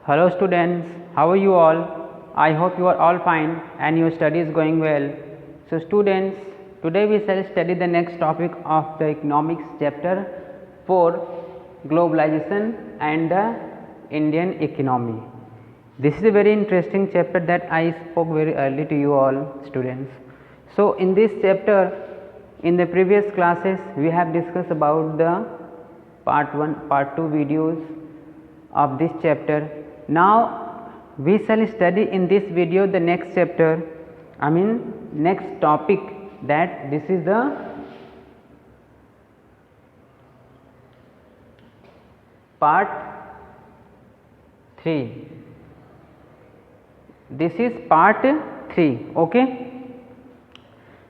Hello students, how are you all? I hope you are all fine and your study is going well. So students, today we shall study the next topic of the economics chapter 4, globalization and the Indian economy. This is a very interesting chapter that I spoke very early to you all students. So in this chapter, in the previous classes we have discussed about the part 1, part 2 videos of this chapter. Now we shall study in this video the next chapter, next topic, that this is the part 3. This is part 3. Okay,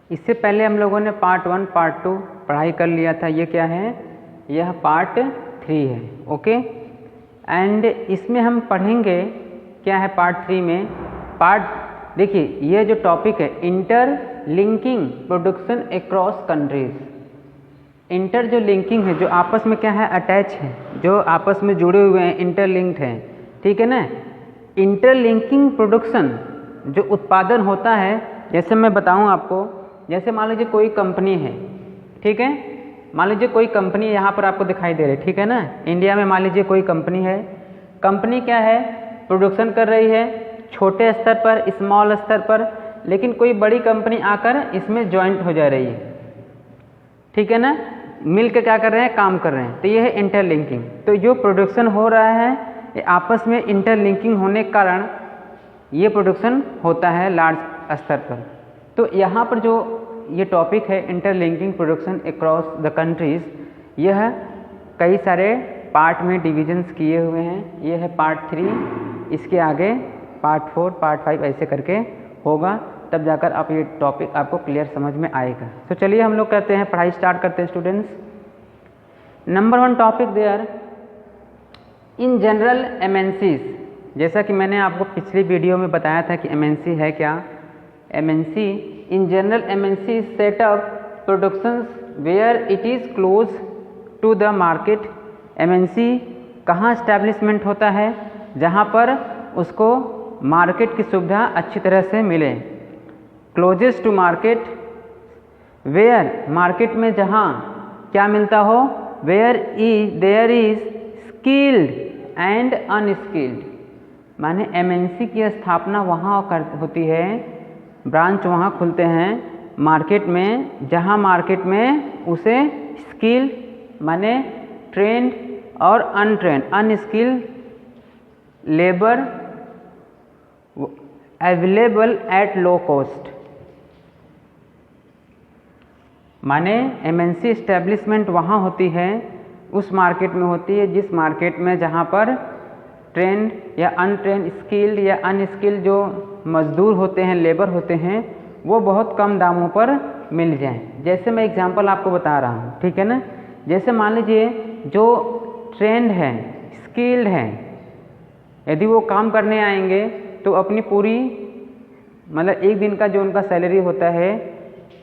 इससे पहले हम लोगों ने part 1 part 2 पढ़ाई कर लिया था. ये क्या है? यह पार्ट 3 है. ओके, एंड इसमें हम पढ़ेंगे क्या है पार्ट 3 में. देखिए ये जो टॉपिक है, inter linking production across countries. Inter जो लिंकिंग है, जो आपस में क्या है, अटैच है, जो आपस में जुड़े हुए हैं, इंटरलिंक्ड हैं. ठीक है ना. इंटरलिंकिंग प्रोडक्शन जो उत्पादन होता है, जैसे मैं बताऊं आपको, जैसे मान लीजिए कोई कंपनी है. ठीक है, मान लीजिए कोई कंपनी यहाँ पर आपको दिखाई दे रही है. ठीक है ना. इंडिया में मान लीजिए कोई कंपनी है. कंपनी क्या है, प्रोडक्शन कर रही है छोटे स्तर पर, स्मॉल स्तर पर, लेकिन कोई बड़ी कंपनी आकर इसमें ज्वाइंट हो जा रही है. ठीक है ना. मिल के क्या कर रहे हैं, काम कर रहे हैं. तो ये है इंटरलिंकिंग. तो जो प्रोडक्शन हो रहा है, ये आपस में इंटरलिंकिंग होने के कारण ये प्रोडक्शन होता है लार्ज स्तर पर. तो यहाँ पर जो ये टॉपिक है, interlinking production across the countries, यह कई सारे पार्ट में डिविजन्स किए हुए हैं. ये है पार्ट 3, इसके आगे पार्ट 4, पार्ट 5 ऐसे करके होगा, तब जाकर आप ये टॉपिक आपको क्लियर समझ में आएगा. तो चलिए हम लोग करते हैं, पढ़ाई स्टार्ट करते हैं students. Number 1 topic there, in general MNCs. जैसा कि मैंने आपको पिछली वीडियो में बताया था कि एमएनसी है क्या. MNC, in general MNC set up productions where it is close to the market. MNC कहाँ establishment होता है, जहाँ पर उसको मार्केट की सुविधा अच्छी तरह से मिले. closest to market, where market में जहाँ क्या मिलता हो, where there is skilled and unskilled. माने MNC की स्थापना वहाँ होती है, ब्रांच वहाँ खुलते हैं मार्केट में, जहाँ मार्केट में उसे स्किल माने ट्रेंड और untrained, unskilled labour available at low cost. माने एमएनसी इस्टेब्लिशमेंट वहाँ होती है, उस मार्केट में होती है जिस मार्केट में जहाँ पर ट्रेंड या अनट्रेंड, स्किल्ड या अनस्किल्ड जो मजदूर होते हैं, लेबर होते हैं, वो बहुत कम दामों पर मिल जाएं. जैसे मैं एग्जांपल आपको बता रहा हूँ. ठीक है ना. जैसे मान लीजिए जो ट्रेंड है, स्किल्ड है, यदि वो काम करने आएंगे तो अपनी पूरी मतलब एक दिन का जो उनका सैलरी होता है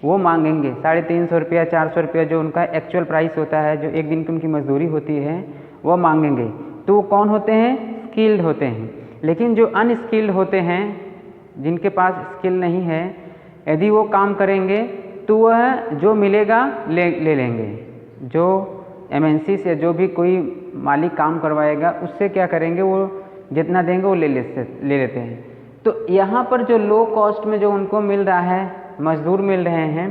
वो मांगेंगे 350 रुपया, 400 रुपया, जो उनका एक्चुअल प्राइस होता है, जो एक दिन की उनकी मजदूरी होती है, वो मांगेंगे. तो वो कौन होते हैं, स्किल्ड होते हैं. लेकिन जो अनस्किल्ड होते हैं, जिनके पास स्किल नहीं है, यदि वो काम करेंगे तो वह जो मिलेगा ले लेंगे. जो एमएनसी से जो भी कोई मालिक काम करवाएगा उससे क्या करेंगे, वो जितना देंगे वो ले लेते हैं. तो यहाँ पर जो लो कॉस्ट में जो उनको मिल रहा है, मजदूर मिल रहे हैं,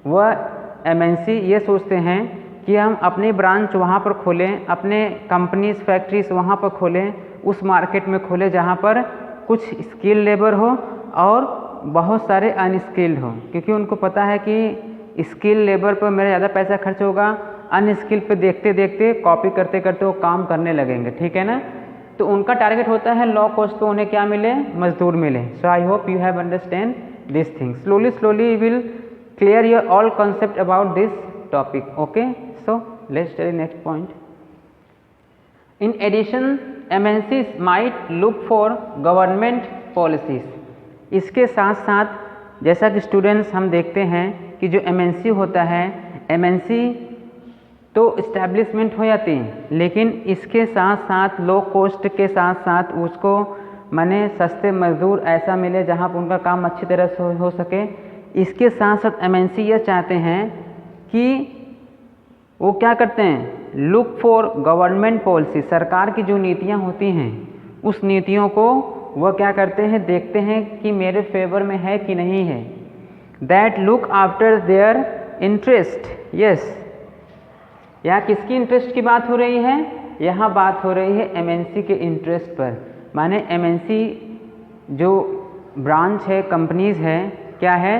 वह एमएनसी ये सोचते हैं कि हम अपनी ब्रांच वहाँ पर खोलें, अपने कंपनीज फैक्ट्रीज वहाँ पर खोलें, उस मार्केट में खोलें जहाँ पर कुछ स्किल लेबर हो और बहुत सारे अनस्किल्ड हो. क्योंकि उनको पता है कि स्किल लेबर पर मेरा ज़्यादा पैसा खर्च होगा, अनस्किल पे देखते देखते, कॉपी करते करते वो काम करने लगेंगे. ठीक है ना. तो उनका टारगेट होता है लो कॉस्ट पे उन्हें क्या मिले, मजदूर मिले. So I hope you have understand this thing. Slowly will clear your all concept about this topic. Okay, so let's study next point. In addition, MNCs might look for government policies. इसके साथ साथ जैसा कि students हम देखते हैं कि जो MNC होता है, MNC तो इस्टेब्लिशमेंट हो जाती हैं, लेकिन इसके साथ साथ लो कॉस्ट के साथ साथ उसको माने सस्ते मजदूर ऐसा मिले जहाँ पर उनका काम अच्छी तरह से हो सके। इसके साथ साथ एमएनसी यह चाहते हैं कि वो क्या करते हैं, लुक फॉर गवर्नमेंट पॉलिसी, सरकार की जो नीतियाँ होती हैं उस नीतियों को वह क्या करते हैं, देखते हैं कि मेरे फेवर में है कि नहीं है। That look after their interest. Yes, यहाँ किसकी इंटरेस्ट की बात हो रही है, यहाँ बात हो रही है एमएनसी के इंटरेस्ट पर। माने एमएनसी जो ब्रांच है, कंपनीज है, क्या है,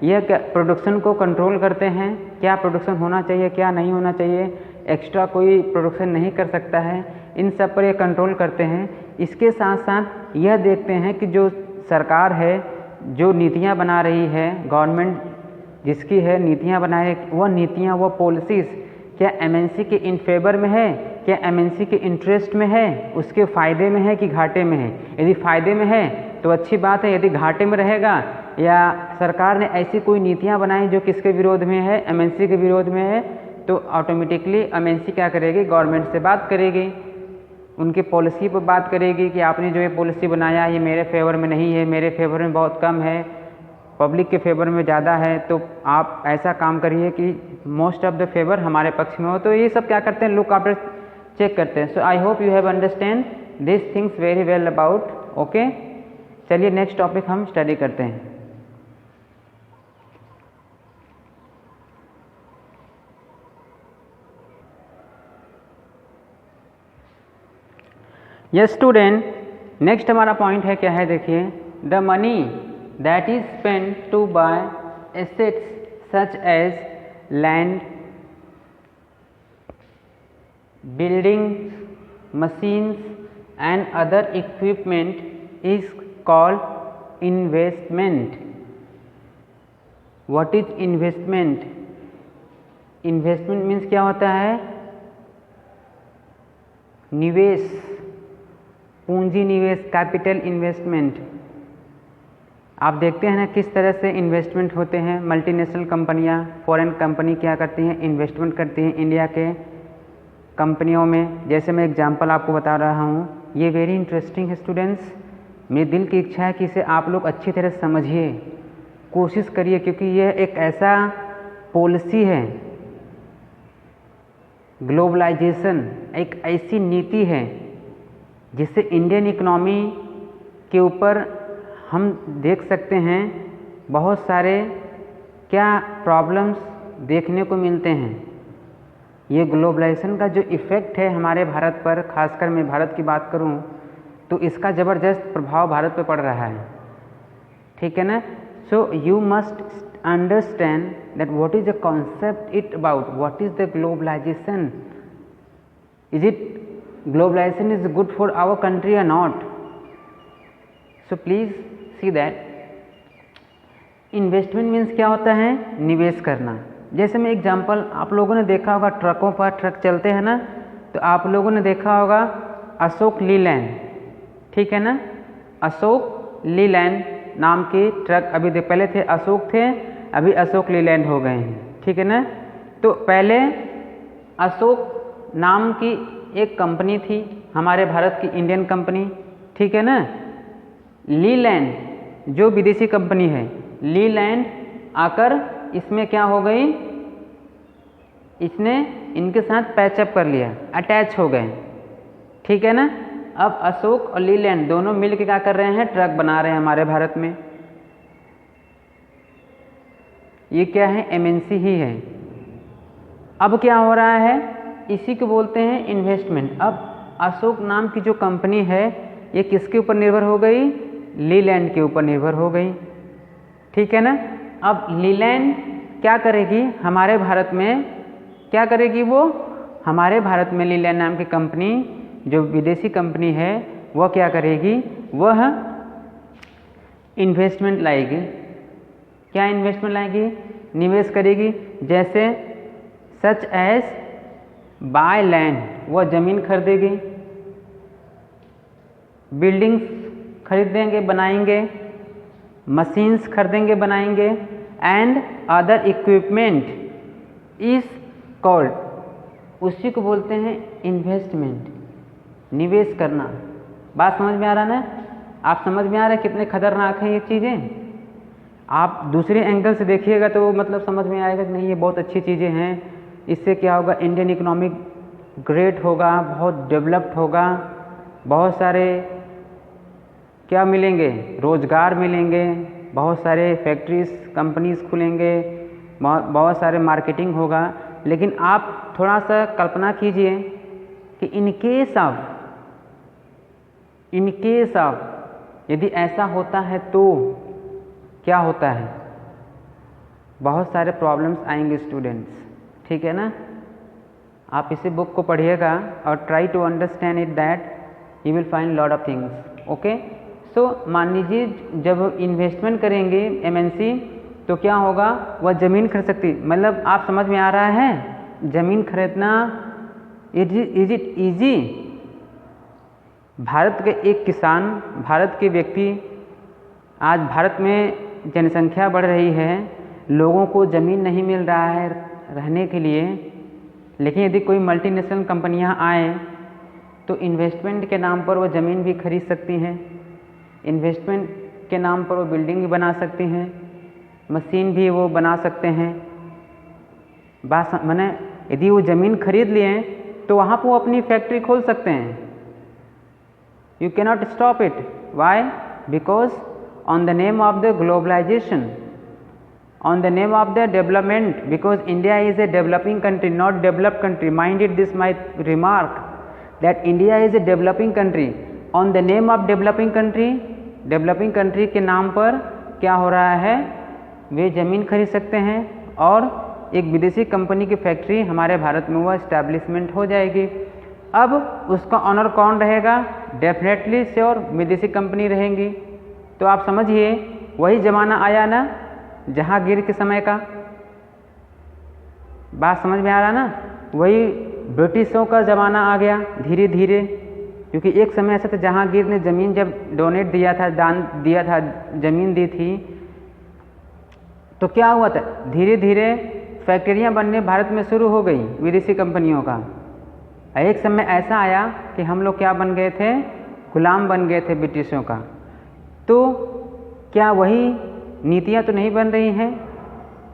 यह प्रोडक्शन को कंट्रोल करते हैं, क्या प्रोडक्शन होना चाहिए क्या नहीं होना चाहिए, एक्स्ट्रा कोई प्रोडक्शन नहीं कर सकता है, इन सब पर ये कंट्रोल करते हैं। इसके साथ साथ यह देखते हैं कि जो सरकार है, जो नीतियाँ बना रही है, गवर्नमेंट जिसकी है नीतियाँ बनाए, वह नीतियाँ वह पॉलिसीज़ क्या एमएनसी के इन फेवर में है, क्या एमएनसी के इंटरेस्ट में है, उसके फ़ायदे में है कि घाटे में है। यदि फ़ायदे में है तो अच्छी बात है, यदि घाटे में रहेगा या सरकार ने ऐसी कोई नीतियाँ बनाई जो किसके विरोध में है, एमएनसी के विरोध में है, तो ऑटोमेटिकली एमएनसी क्या करेगी, गवर्नमेंट से बात करेगी, उनकी पॉलिसी पर बात करेगी कि आपने जो ये पॉलिसी बनाया ये मेरे फेवर में नहीं है, मेरे फेवर में बहुत कम है, पब्लिक के फेवर में ज़्यादा है, तो आप ऐसा काम करिए कि मोस्ट ऑफ द फेवर हमारे पक्ष में हो। तो ये सब क्या करते हैं, लुक आफ्टर चेक करते हैं। So I hope you have understand this things very well about. Okay, चलिए नेक्स्ट टॉपिक हम स्टडी करते हैं। यस स्टूडेंट, नेक्स्ट हमारा पॉइंट है क्या है, देखिए, the money that is spent to buy assets such as land, buildings, machines and other equipment is called investment. What is investment? Investment means क्या होता है, निवेश, पूंजी निवेश, कैपिटल इन्वेस्टमेंट। आप देखते हैं ना किस तरह से इन्वेस्टमेंट होते हैं, मल्टीनेशनल कंपनियां, फॉरेन कंपनी क्या करती हैं, इन्वेस्टमेंट करती हैं इंडिया के कंपनियों में। जैसे मैं एग्जांपल आपको बता रहा हूँ, ये वेरी इंटरेस्टिंग है स्टूडेंट्स, मेरी दिल की इच्छा है कि इसे आप लोग अच्छी तरह समझिए, कोशिश करिए, क्योंकि यह एक ऐसा पॉलिसी है, ग्लोबलाइजेशन एक ऐसी नीति है जिससे इंडियन इकोनॉमी के ऊपर हम देख सकते हैं बहुत सारे क्या प्रॉब्लम्स देखने को मिलते हैं। ये ग्लोबलाइजेशन का जो इफ़ेक्ट है हमारे भारत पर, खासकर मैं भारत की बात करूं तो इसका ज़बरदस्त प्रभाव भारत पर पड़ रहा है, ठीक है ना। So you must understand that what is the concept it about, what is the globalization, is it globalization is good for our country और not. So please see that investment means क्या होता है, निवेश करना। जैसे मैं एग्जांपल, आप लोगों ने देखा होगा ट्रकों पर ट्रक चलते हैं ना, तो आप लोगों ने देखा होगा अशोक लीलैंड, ठीक है ना, अशोक लीलैंड नाम के ट्रक, अभी पहले थे अशोक थे, अभी अशोक लीलैंड हो गए हैं, ठीक है ना। तो पहले अशोक नाम की एक कंपनी थी हमारे भारत की, इंडियन कंपनी, ठीक है ना। लीलैंड जो विदेशी कंपनी है, लीलैंड आकर इसमें क्या हो गई, इसने इनके साथ पैचअप कर लिया, अटैच हो गए, ठीक है ना। अब अशोक और लीलैंड दोनों मिलकर क्या कर रहे हैं, ट्रक बना रहे हैं हमारे भारत में। ये क्या है, एमएनसी ही है। अब क्या हो रहा है, इसी को बोलते हैं इन्वेस्टमेंट। अब अशोक नाम की जो कंपनी है ये किसके ऊपर निर्भर हो गई, लीलैंड के ऊपर निर्भर हो गई, ठीक है ना। अब लीलैंड क्या करेगी, हमारे भारत में क्या करेगी, वो हमारे भारत में लीलैंड नाम की कंपनी जो विदेशी कंपनी है वह क्या करेगी, वह इन्वेस्टमेंट लाएगी। क्या इन्वेस्टमेंट लाएगी, निवेश करेगी। जैसे सच एज बाय लैंड, वह ज़मीन खरीदेगी, बिल्डिंग्स खरीदेंगे बनाएंगे, मशीन्स खरीदेंगे बनाएंगे, and other equipment is called, उसी को बोलते हैं इन्वेस्टमेंट, निवेश करना। बात समझ में आ रहा ना? आप समझ में आ रहा है कितने खतरनाक हैं ये चीज़ें? आप दूसरे एंगल से देखिएगा तो मतलब समझ में आएगा कि नहीं ये बहुत अच्छी चीज़ें हैं, इससे क्या होगा, इंडियन इकोनॉमिक ग्रेट होगा, बहुत डेवलप्ड होगा, बहुत सारे क्या मिलेंगे, रोज़गार मिलेंगे, बहुत सारे फैक्ट्रीज कंपनीज खुलेंगे, बहुत सारे मार्केटिंग होगा। लेकिन आप थोड़ा सा कल्पना कीजिए कि इन केस ऑफ यदि ऐसा होता है तो क्या होता है, बहुत सारे प्रॉब्लम्स आएंगे स्टूडेंट्स, ठीक है ना? आप इसी बुक को पढ़िएगा और try to understand it that you will find lot of things. Okay, so मान लीजिए जब इन्वेस्टमेंट करेंगे एमएनसी तो क्या होगा, वह ज़मीन खरीद सकती, मतलब आप समझ में आ रहा है, ज़मीन खरीदना इज इट ईजी? भारत के एक किसान, भारत के व्यक्ति, आज भारत में जनसंख्या बढ़ रही है, लोगों को ज़मीन नहीं मिल रहा है रहने के लिए, लेकिन यदि कोई मल्टीनेशनल कंपनियां आए तो इन्वेस्टमेंट के नाम पर वो ज़मीन भी खरीद सकती हैं, इन्वेस्टमेंट के नाम पर वो बिल्डिंग भी बना सकती हैं, मशीन भी वो बना सकते हैं। बात माने यदि वो ज़मीन खरीद लिए तो वहाँ पर वो अपनी फैक्ट्री खोल सकते हैं। You cannot stop it. Why? Because on the name of the globalization, on the name of the development, because India is a developing country, not developed country. Mind it, this my remark that India is a developing country. On the name of developing country के नाम पर क्या हो रहा है, वे ज़मीन खरीद सकते हैं और एक विदेशी कंपनी की फैक्ट्री हमारे भारत में वह इस्टेब्लिशमेंट हो जाएगी। अब उसका ऑनर कौन रहेगा? डेफिनेटली श्योर विदेशी कंपनी रहेंगी। तो आप समझिए वही ज़माना आया ना जहांगीर के समय का, बात समझ में आ रहा ना? वही ब्रिटिशों का ज़माना आ गया धीरे धीरे, क्योंकि एक समय ऐसा था जहांगीर ने ज़मीन जब डोनेट दिया था, दान दिया था, ज़मीन दी थी, तो क्या हुआ था, धीरे धीरे फैक्ट्रियाँ बनने भारत में शुरू हो गई विदेशी कंपनियों का। एक समय ऐसा आया कि हम लोग क्या बन गए थे, गुलाम बन गए थे ब्रिटिशों का। तो क्या वही नीतियाँ तो नहीं बन रही हैं?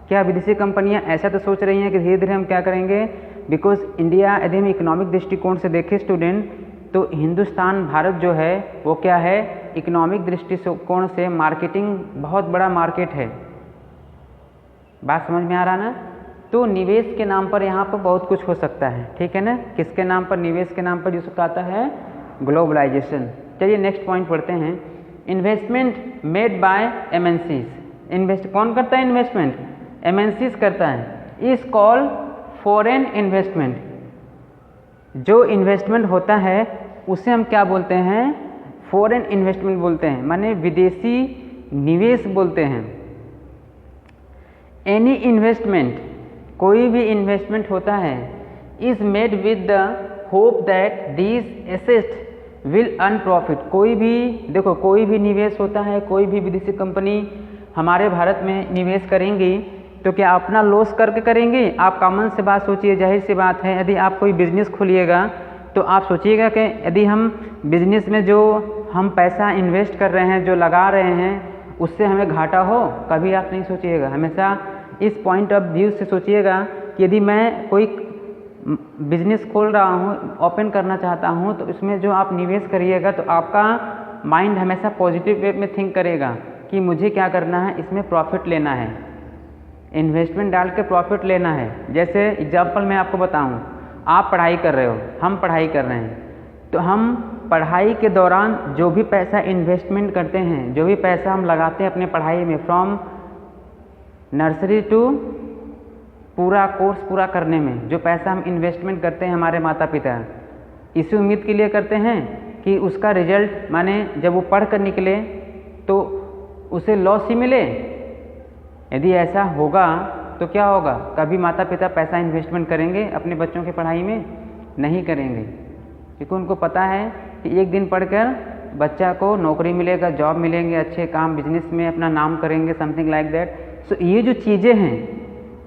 क्या विदेशी कंपनियां ऐसा तो सोच रही हैं कि धीरे धीरे हम क्या करेंगे? बिकॉज इंडिया यदि हम इकोनॉमिक दृष्टिकोण से देखें स्टूडेंट, तो हिंदुस्तान भारत जो है वो क्या है, इकोनॉमिक दृष्टिकोण से मार्केटिंग बहुत बड़ा मार्केट है। बात समझ में आ रहा ना? तो निवेश के नाम पर यहाँ पर बहुत कुछ हो सकता है, ठीक है ना? किसके नाम पर? निवेश के नाम पर, जिसको कहता है ग्लोबलाइजेशन। चलिए नेक्स्ट पॉइंट पढ़ते हैं। Investment made by MNCs. Invest कौन करता है? इन्वेस्टमेंट एमएनसीज करता है। Is called foreign investment. जो इन्वेस्टमेंट होता है उसे हम क्या बोलते हैं? फॉरेन इन्वेस्टमेंट बोलते हैं, माने विदेशी निवेश बोलते हैं। एनी इन्वेस्टमेंट, कोई भी इन्वेस्टमेंट होता है, is made with the hope that these assets will earn profit. कोई भी देखो, कोई भी निवेश होता है, कोई भी विदेशी कंपनी हमारे भारत में निवेश करेंगी तो क्या अपना लॉस करके करेंगे? आप कॉमन से बात सोचिए, जाहिर सी बात है, यदि आप कोई बिजनेस खोलिएगा तो आप सोचिएगा कि यदि हम बिजनेस में जो हम पैसा इन्वेस्ट कर रहे हैं, जो लगा रहे हैं, उससे हमें घाटा हो, कभी आप नहीं सोचिएगा। हमेशा इस पॉइंट ऑफ व्यू से सोचिएगा कि यदि मैं कोई बिजनेस खोल रहा हूँ, ओपन करना चाहता हूँ, तो इसमें जो आप निवेश करिएगा तो आपका माइंड हमेशा पॉजिटिव वे में थिंक करेगा कि मुझे क्या करना है, इसमें प्रॉफिट लेना है, इन्वेस्टमेंट डाल के प्रॉफिट लेना है। जैसे एग्जांपल मैं आपको बताऊं, आप पढ़ाई कर रहे हो, हम पढ़ाई कर रहे हैं, तो हम पढ़ाई के दौरान जो भी पैसा इन्वेस्टमेंट करते हैं, जो भी पैसा हम लगाते हैं अपने पढ़ाई में, फ्रॉम नर्सरी टू पूरा कोर्स पूरा करने में, जो पैसा हम इन्वेस्टमेंट करते हैं हमारे माता पिता, इसी उम्मीद के लिए करते हैं कि उसका रिजल्ट, माने जब वो पढ़ कर निकले तो उसे लॉस ही मिले। यदि ऐसा होगा तो क्या होगा? कभी माता पिता पैसा इन्वेस्टमेंट करेंगे अपने बच्चों की पढ़ाई में? नहीं करेंगे, क्योंकि उनको पता है कि एक दिन पढ़कर बच्चा को नौकरी मिलेगा, जॉब मिलेंगे, अच्छे काम बिजनेस में अपना नाम करेंगे, समथिंग लाइक दैट। सो ये जो चीज़ें हैं,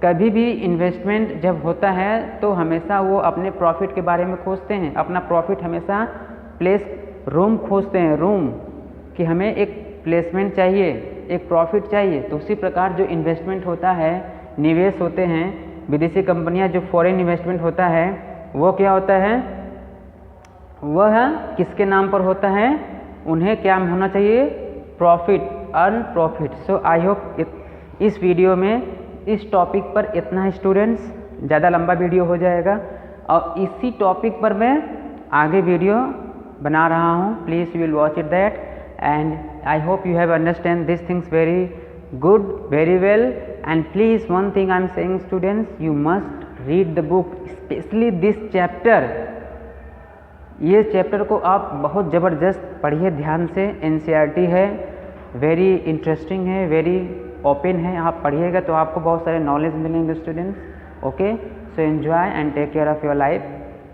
कभी भी इन्वेस्टमेंट जब होता है तो हमेशा वो अपने प्रॉफिट के बारे में खोजते हैं, अपना प्रॉफिट हमेशा प्लेस रूम खोजते हैं, रूम कि हमें एक प्लेसमेंट चाहिए, एक प्रॉफिट चाहिए। तो उसी प्रकार जो इन्वेस्टमेंट होता है, निवेश होते हैं, विदेशी कंपनियां जो फॉरेन इन्वेस्टमेंट होता है वो क्या होता है, वह किसके नाम पर होता है, उन्हें क्या होना चाहिए, profit, earn profit. So I hope इस वीडियो में इस टॉपिक पर इतना ही स्टूडेंट्स, ज़्यादा लंबा वीडियो हो जाएगा और इसी टॉपिक पर मैं आगे वीडियो बना रहा हूँ। Please you will watch it that and I hope you have understand these things very good, very well, and please one thing I am saying students, you must read the book, especially this chapter। ये chapter को आप बहुत ज़बरदस्त पढ़िए ध्यान से, NCERT है, very interesting है, वेरी ओपन है, आप पढ़िएगा तो आपको बहुत सारे नॉलेज मिलेंगे students. Okay, so enjoy and take care of your life.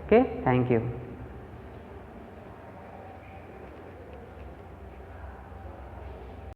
Okay, thank you.